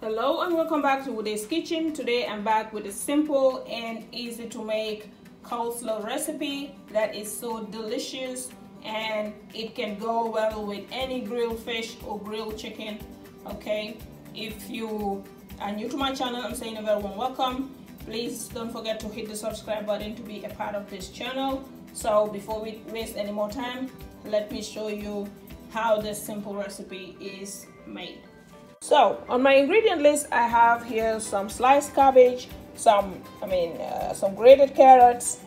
Hello and welcome back to Uday's Kitchen. Today I'm back with a simple and easy to make coleslaw recipe that is so delicious, and it can go well with any grilled fish or grilled chicken. Okay, if you are new to my channel, I'm saying a very warm welcome. Please don't forget to hit the subscribe button to be a part of this channel. So before we waste any more time, let me show you how this simple recipe is made. So on my ingredient list, I have here some sliced cabbage, some grated carrots,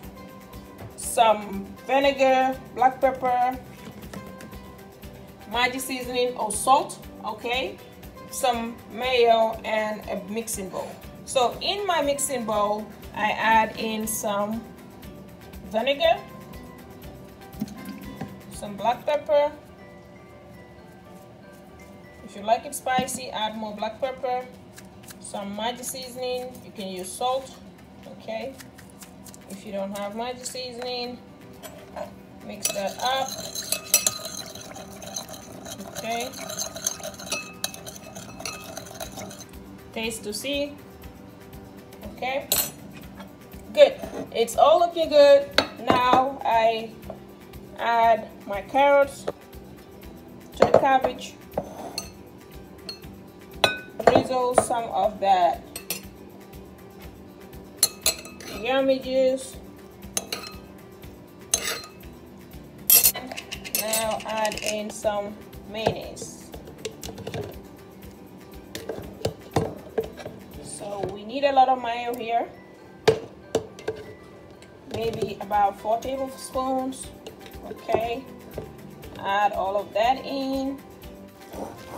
some vinegar, black pepper, maggi seasoning or salt, okay, some mayo, and a mixing bowl. So in my mixing bowl, I add in some vinegar, some black pepper. If you like it spicy, add more black pepper, some maggi seasoning. You can use salt, okay. If you don't have maggi seasoning, mix that up, okay. Taste to see, okay. Good, it's all looking good. Now I add my carrots to the cabbage. Drizzle some of that yummy juice. Now add in some mayonnaise. So we need a lot of mayo here, maybe about 4 tablespoons. Okay, add all of that in,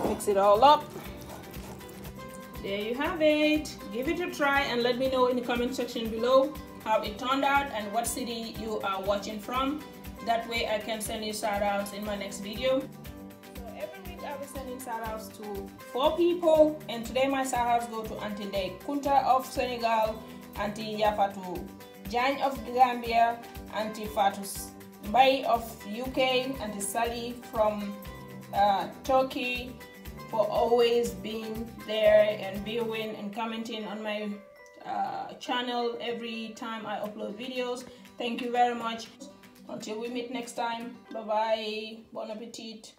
mix it all up. There you have it. Give it a try and let me know in the comment section below how it turned out and what city you are watching from. That way I can send you shout outs in my next video. So every week I will be sending shout outs to 4 people, and today my shout outs go to Auntie Ndeye Kunta of Senegal, Auntie Yafatu Jan of Gambia, Auntie Fatou Bay of UK, Auntie Sally from Turkey, for always being there and viewing and commenting on my channel every time I upload videos. Thank you very much. Until we meet next time, bye bye, bon appetit.